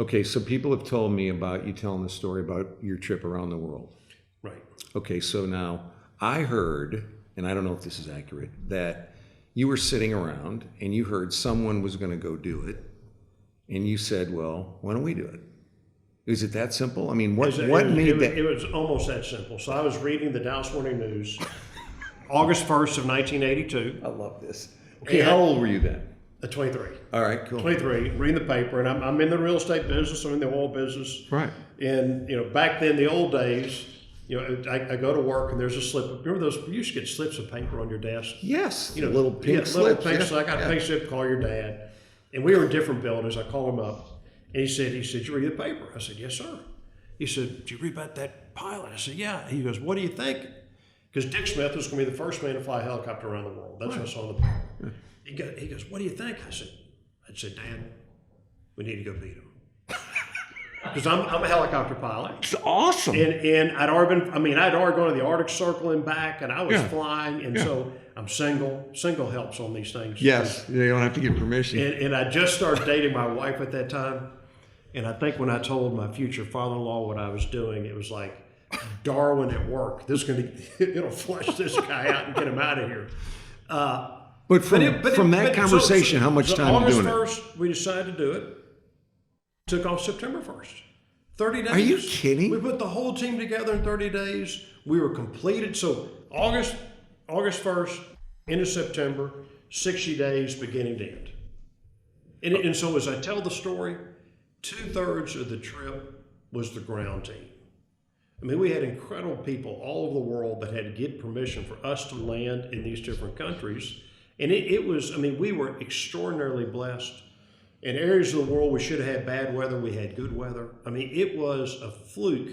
Okay, so people have told me about you telling the story about your trip around the world. Right. Okay, so now I heard, and I don't know if this is accurate, that you were sitting around and you heard someone was going to go do it, and you said, "Well, why don't we do it?" Is it that simple? I mean, what made that? It was almost that simple. So I was reading the Dallas Morning News, August 1st of 1982. I love this. Okay, how old were you then? 23. All right, cool. 23, reading the paper, and I'm in the real estate business, I'm in the oil business. Right. And, back then, the old days, I go to work and there's a slip. Remember those, you used to get slips of paper on your desk? Yes, little pink slips. Little pink slips. I got a pink slip, call your dad. And we were in different buildings. I called him up and he said, you read the paper? I said, yes, sir. He said, did you read about that pilot? I said, yeah. He goes, what do you think? Because Dick Smith was going to be the first man to fly a helicopter around the world. That's what I saw in the paper. He goes, what do you think? I said, Dad, we need to go beat him. Because I'm a helicopter pilot. It's awesome. And I'd already gone to the Arctic Circle and back, and I was flying, and so I'm single. Single helps on these things. Yes, you don't have to get permission. And I just started dating my wife at that time, and I think when I told my future father-in-law what I was doing, it was like Darwin at work. It'll flush this guy out and get him out of here. But from that conversation, how much time August doing it? August 1st, we decided to do it. Took off September 1st. 30 days. Are you kidding? We put the whole team together in 30 days. We were completed. So August 1st into September, 60 days beginning to end. And so as I tell the story, 2/3 of the trip was the ground team. I mean, we had incredible people all over the world that had to get permission for us to land in these different countries. And we were extraordinarily blessed. In areas of the world we should have had bad weather, we had good weather. I mean, it was a fluke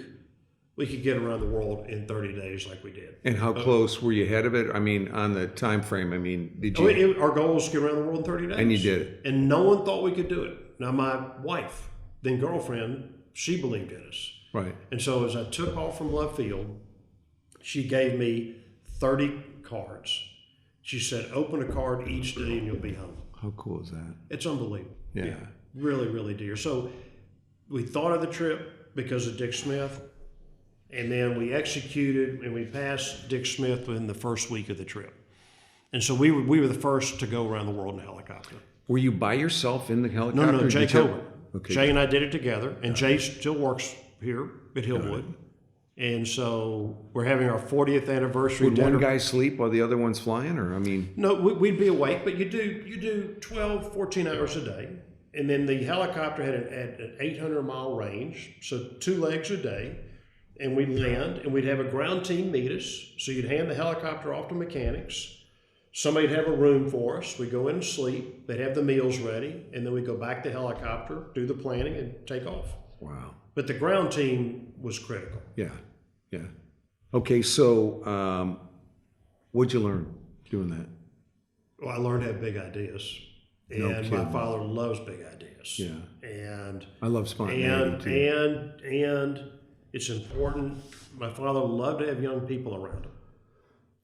we could get around the world in 30 days like we did. And how close were you ahead of it? I mean, on the time frame, did you? Our goal was to get around the world in 30 days. And you did it. And no one thought we could do it. Now, my wife, then girlfriend, she believed in us. Right. And so as I took off from left field, she gave me 30 cards. She said, open a card each day and you'll be home. How cool is that? It's unbelievable. Yeah. Really, really dear. So we thought of the trip because of Dick Smith, and then we executed and we passed Dick Smith within the first week of the trip. And so we were the first to go around the world in a helicopter. Were you by yourself in the helicopter? No, Jay Coburn. Okay. Jay and I did it together, and Jay still works here at Hillwood. And so we're having our 40th anniversary Would dinner. one guy sleep while the other one's flying, or No, we'd be awake, but you do 12, 14 hours a day. And then the helicopter had an 800-mile range, so 2 legs a day. And we'd land, and we'd have a ground team meet us. So you'd hand the helicopter off to mechanics. Somebody'd have a room for us. We'd go in and sleep. They'd have the meals ready. And then we'd go back to the helicopter, do the planning, and take off. Wow. But the ground team was critical. Yeah. Okay, so what'd you learn doing that? Well, I learned to have big ideas. And my father loves big ideas. Yeah. And I love spontaneity too. And it's important. My father loved to have young people around him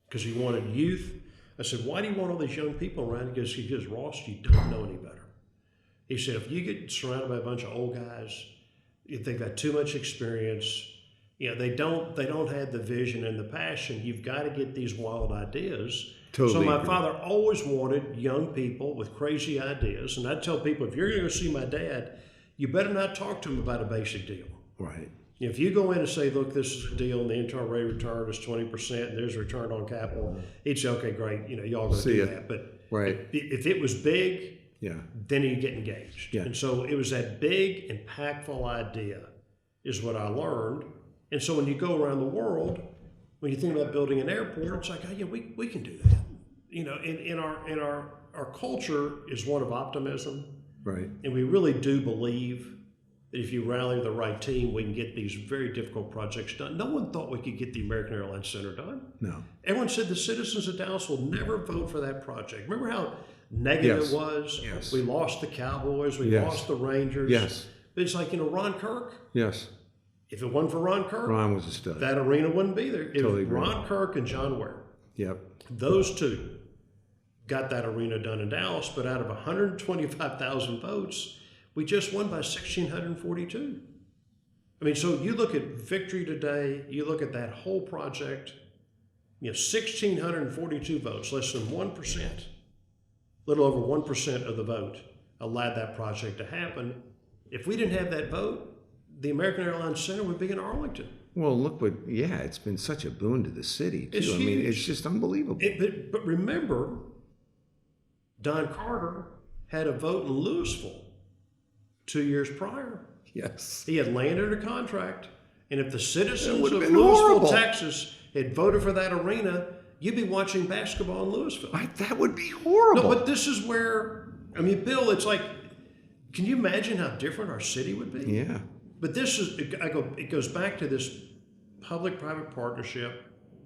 because he wanted youth. I said, why do you want all these young people around? Because he goes, Ross, you don't know any better. He said, if you get surrounded by a bunch of old guys, they've got too much experience. They don't have the vision and the passion. You've got to get these wild ideas. Totally so my agree. father always wanted young people with crazy ideas. And I'd tell people, if you're going to go see my dad, you better not talk to him about a basic deal. Right. If you go in and say, look, this is a deal and the internal rate of return is 20% and there's return on capital, he'd say, okay, great, y'all go do that. But if it was big, then you get engaged. Yeah. And so it was that big, impactful idea is what I learned. And so when you go around the world, when you think about building an airport, it's like, oh yeah, we can do that. In our culture is one of optimism. Right. And we really do believe that if you rally the right team, we can get these very difficult projects done. No one thought we could get the American Airlines Center done. No. Everyone said the citizens of Dallas will never vote for that project. Remember how negative it was? Yes. We lost the Cowboys. We lost the Rangers. Yes. But it's like, Ron Kirk. Yes. If it wasn't for Ron Kirk, Ron was a stud. that arena wouldn't be there. It Totally was Ron Kirk and John Ware. Yep. Those two got that arena done in Dallas, but out of 125,000 votes, We just won by 1,642. I mean, so you look at victory today, you look at that whole project, 1,642 votes, less than 1%, little over 1% of the vote allowed that project to happen. If we didn't have that vote, the American Airlines Center would be in Arlington. Well, look it's been such a boon to the city, too. It's I mean, huge. it's just unbelievable. But remember, Don Carter had a vote in Louisville 2 years prior. Yes. He had landed a contract, and if the citizens of would've been Louisville, horrible. Texas had voted for that arena, you'd be watching basketball in Louisville. That would be horrible. No, but this is where, I mean, Bill, it's like, can you imagine how different our city would be? Yeah. But this is, it goes back to this public-private partnership,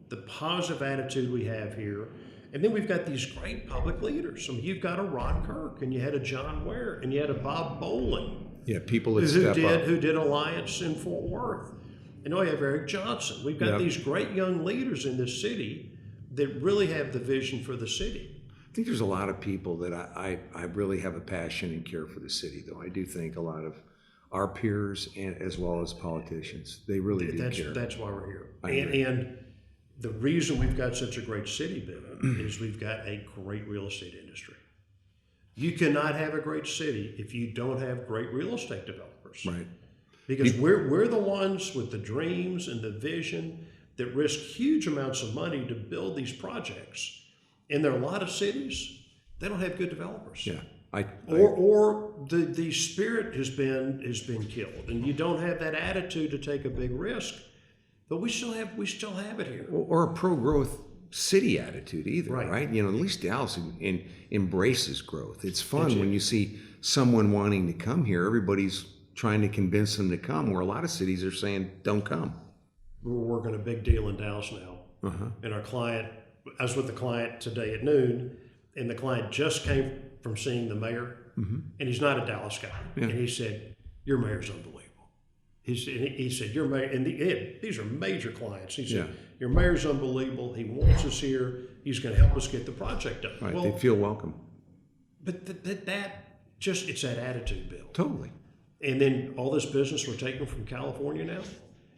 the positive attitude we have here. And then we've got these great public leaders. I mean, you've got a Ron Kirk, and you had a John Ware, and you had a Bob Bowling. Yeah, people that step up. Who did Alliance in Fort Worth. And now we have Eric Johnson. We've got these great young leaders in this city that really have the vision for the city. I think there's a lot of people that I really have a passion and care for the city, though. I do think a lot of our peers, and as well as politicians, they really do care. That's why we're here. I agree. And the reason we've got such a great city, Bill, is we've got a great real estate industry. You cannot have a great city if you don't have great real estate developers. Right. Because we're the ones with the dreams and the vision that risk huge amounts of money to build these projects. And there are a lot of cities, they don't have good developers. Yeah. Or the spirit has been killed, and you don't have that attitude to take a big risk. But we still have it here. Or a pro-growth city attitude either, Right. right? At least Dallas embraces growth. It's fun when you see someone wanting to come here. Everybody's trying to convince them to come, where a lot of cities are saying, don't come. We're working a big deal in Dallas now. And our client, I was with the client today at noon, and the client just came from seeing the mayor, and he's not a Dallas guy. Yeah. And he said, your mayor's unbelievable. He said, your mayor, and these are major clients. He said, your mayor's unbelievable. He wants us here. He's going to help us get the project done. Right. Well, They feel welcome. but it's that attitude, Bill. Totally. And then all this business we're taking from California now,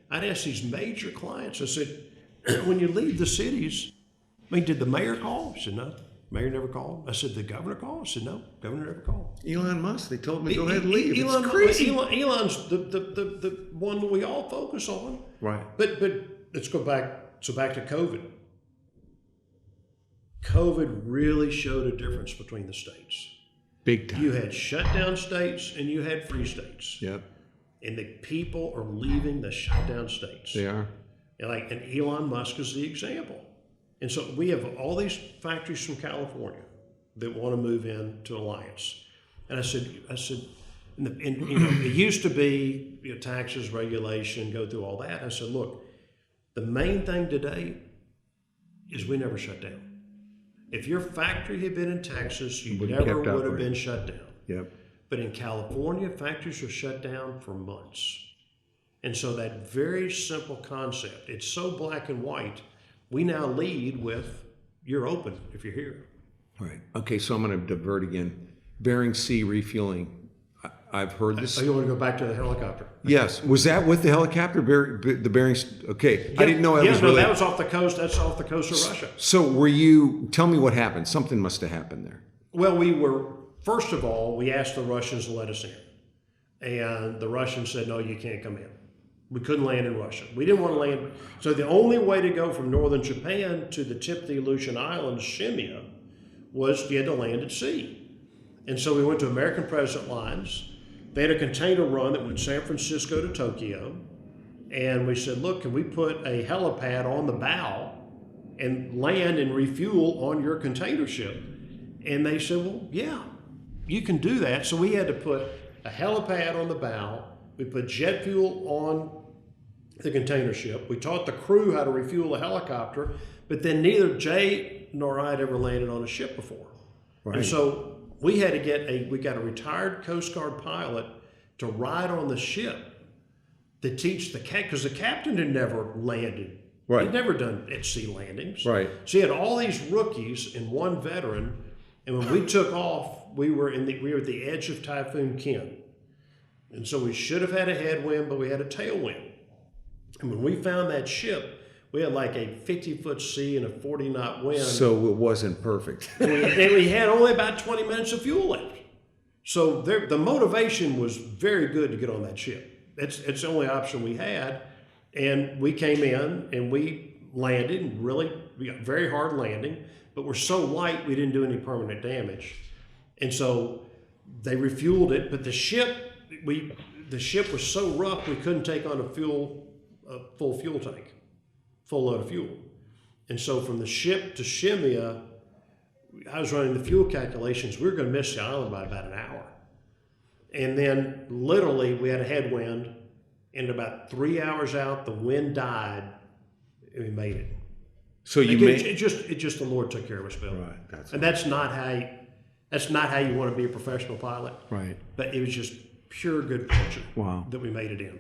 I'd ask these major clients, I said, when you leave the cities, I mean, did the mayor call? I said, no, mayor never called. I said, the governor called? I said, no, governor never called. Elon Musk, they told him to go ahead and leave. Elon, It's crazy. Elon's the one that we all focus on. Right. But let's go back to COVID. COVID really showed a difference between the states. Big time. You had shutdown states and you had free states. Yep. And the people are leaving the shutdown states. They are. And Elon Musk is the example. And so we have all these factories from California that want to move into Alliance. And I said, and it used to be taxes, regulation, go through all that. I said, look, the main thing today is we never shut down. If your factory had been in Texas, you never would have been shut down. Yep. But in California, factories are shut down for months. And so that very simple concept, it's so black and white, we now lead with, you're open if you're here. Right. Okay, so I'm going to divert again. Bering Sea refueling. I've heard this. Oh, you want to go back to the helicopter? Yes. Was that with the helicopter? The Bering? Okay. I didn't know that was really. That was off the coast. That's off the coast of Russia. So tell me what happened. Something must have happened there. Well, first of all, we asked the Russians to let us in. And the Russians said, no, you can't come in. We couldn't land in Russia. We didn't want to land. So the only way to go from northern Japan to the tip of the Aleutian Islands, Shimia, was you had to land at sea. And so we went to American President Lines. They had a container run that went San Francisco to Tokyo. And we said, look, can we put a helipad on the bow and land and refuel on your container ship? And they said, well, yeah, you can do that. So we had to put a helipad on the bow. We put jet fuel on the container ship. We taught the crew how to refuel a helicopter, but then neither Jay nor I had ever landed on a ship before. Right. And so we had to we got a retired Coast Guard pilot to ride on the ship to teach because the captain had never landed. Right. He'd never done at sea landings. Right. So he had all these rookies and one veteran. And when we took off, we were at the edge of Typhoon Ken. And so we should have had a headwind, but we had a tailwind. And when we found that ship, we had like a 50-foot sea and a 40-knot wind. So it wasn't perfect. And we had only about 20 minutes of fuel left. So the motivation was very good to get on that ship. It's the only option we had. And we came in and we landed, and we got very hard landing, but we're so light we didn't do any permanent damage. And so they refueled it, but the ship was so rough we couldn't take on a full fuel tank, full load of fuel. And so from the ship to Shemia, I was running the fuel calculations. We were going to miss the island by about an hour. And then literally we had a headwind, and about 3 hours out, the wind died, and we made it. So you Again, made it just the Lord took care of us, Bill. right. And that's not how you want to be a professional pilot. Right. But it was just pure good fortune Wow. that we made it in.